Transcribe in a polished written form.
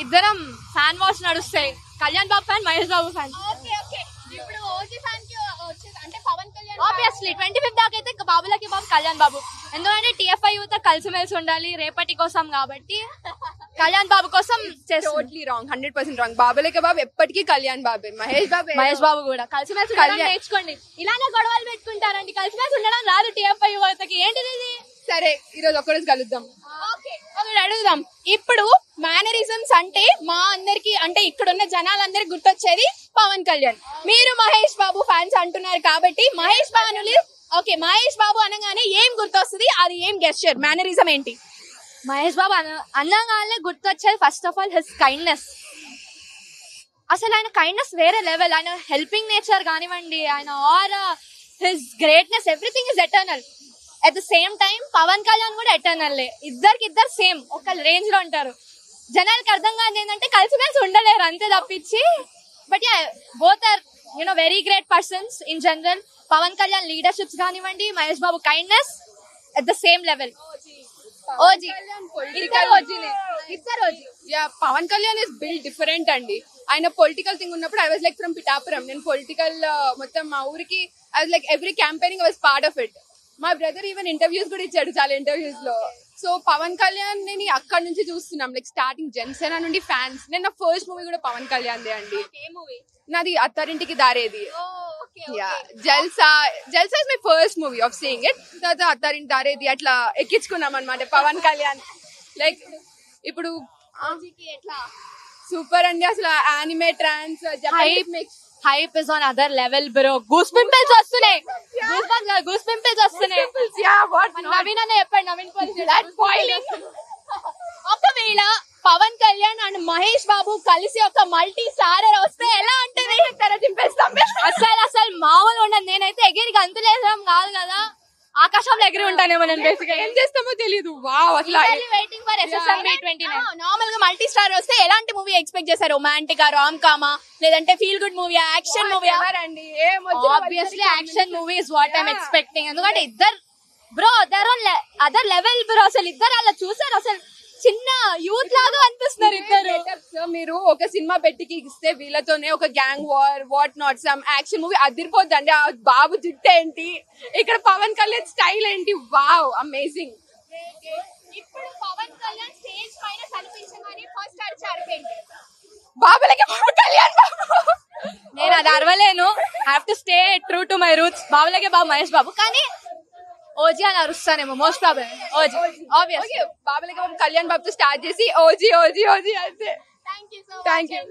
ఇద్దరం fan wash నడుస్తాయి. Kalyan Babu fan, Mahesh Babu fan. ఇప్పుడు ఓజీ ఫ్యాన్ కి వచ్చేది అంటే పవన్ కళ్యాణ్ ఆబ్వియస్లీ 25th దాకా అయితే బాబులకి బాబు, కళ్యాణ్ బాబు. ఎందుకంటే టీఎఫ్ఐ యూత్ కలిసిమెలిసి ఉండాలి రేపటి కోసం కాబట్టి కళ్యాణ్ బాబు కోసం టోటలీ రాంగ్, 100% రాంగ్. బాబులకి బాబు ఎప్పటికీ కళ్యాణ్ బాబే. మహేష్ బాబు కూడా కలిసిమెలిసి నేర్చుకోండి. ఇలానే గొడవలు పెట్టుకుంటారండి, కలిసిమెలిసి ఉండడం రాదు టీఎఫ్ఐ యువతకి. ఏంటిది ఇది? సరే ఈ రోజు ఒక్కరోజు కలుద్దాం. అడుగుదాం. ఇప్పుడు మేనరిజమ్స్ అంటే మా అందరికి అంటే ఇక్కడున్న జనాలందరికి గుర్తొచ్చేది పవన్ కళ్యాణ్. మీరు మహేష్ బాబు ఫ్యాన్స్ అంటున్నారు కాబట్టి మహేష్ బాబు అనగానే ఏం గుర్తొస్తుంది? అది ఏం గెస్చర్, మేనరిజం ఏంటి? మహేష్ బాబు అనగానే గుర్తొచ్చేది first of all his kindness. అసలు ఆయన కైండ్నెస్ వేరే లెవెల్. ఆయన హెల్పింగ్ నేచర్ కానివ్వండి, ఆయన aura, his greatness, everything is eternal. At the same time Pawan Kalyan కూడా ఎటర్నల్లే. ఇద్దరు సేమ్ ఒక రేంజ్ లో ఉంటారు. జనానికి అర్థం కాదు ఏంటంటే కలిసి ఉండలేరు అంతే తప్పించి. But yeah, both are very great persons in general. Pawan Kalyan leaderships కానివ్వండి, Mahesh Babu kindness at the same level. Pawan Kalyan is build different అండి. ఆయన పొలిటికల్ థింగ్ ఉన్నప్పుడు I was like from Pithapuram. నేను పొలిటికల్ మొత్తం మా ఊరికి I was like every campaigning I was part of it. మా brother even interviews కూడా ఇచ్చాడు, చాలా ఇంటర్వ్యూస్ లో. సో పవన్ కళ్యాణ్ ని అక్కడ నుంచి చూస్తున్నాం, లైక్ స్టార్టింగ్ జనసేన నుండి ఫ్యాన్స్. నేను నా ఫస్ట్ మూవీ కూడా పవన్ కళ్యాణ్ దే అండి. నాది Attarintiki Daredi. Jalsa is my first movie of seeing it. తర్వాత అత్తారింటి దారేది అట్లా ఎక్కించుకున్నాం అనమాట పవన్ కళ్యాణ్. లైక్ ఇప్పుడు సూపర్ అండి అసలు. Anime, trance, mix, hype is on other level bro. Goose pimples వస్తున్నాయి. నవీన్ అన్న చెప్పండి. ఒకవేళ పవన్ కళ్యాణ్ అండ్ మహేష్ బాబు కలిసి ఒక మల్టీ స్టారర్ వస్తే ఎలా ఉంటుంది? అసలు మామూలు ఉండదు. నేనైతే ఎగిరికి అంతులేసడం కాదు కదా, ఆకాశంలో ఎగిరి ఉంటానేమో. నేను బేసిక్గా ఏం చేస్తామో తెలియదు. వావ్, అసలు వెయిటింగ్ ఫర్ SSMB 29. నార్మల్ గా మల్టీ స్టార్ వస్తే ఎలాంటి మూవీ ఎక్స్పెక్ట్ చేశారు? రొమాంటిక్, రామ్ కామా, లేదంటే feel good movie, action movie? Obviously action movie is what I'm expecting. ఎందుకంటే ఇద్దరు బ్రో అదర్ లెవెల్ బ్రో. అసలు ఇద్దరు అలా చూసారు, అసలు చిన్న యూత్ లాగా అనిపిస్తున్నారు ఇద్దరు. మీరు ఒక సినిమా పెట్టికి ఇస్తే వీళ్ళతోనే ఒక gang war, what not, some action movie అదిరిపోద్దండి. ఆ బాబు జుట్టు ఏంటి, ఇక్కడ పవన్ కళ్యాణ్ స్టైల్ ఏంటి, వావ్, అమేజింగ్. ఇప్పుడు పవన్ కళ్యాణ్ స్టేజ్ పైన కనిపించగానే ఫస్ట్ అరిచారు బాబులకి పవన్ కళ్యాణ్ బాబు. నేను అది అరవలేను. Have to stay true to my roots. బాబులకే బాబు, మహేష్ బాబు. కానీ ఓజీ అని అరుస్తానేమో మోస్ట్ ప్రాబబ్లీ. OG obvious. బాబులకి కళ్యాణ్ బాబుతో స్టార్ట్ చేసి ఓజీ ఓజీ ఓజీ అంతే. Thank you.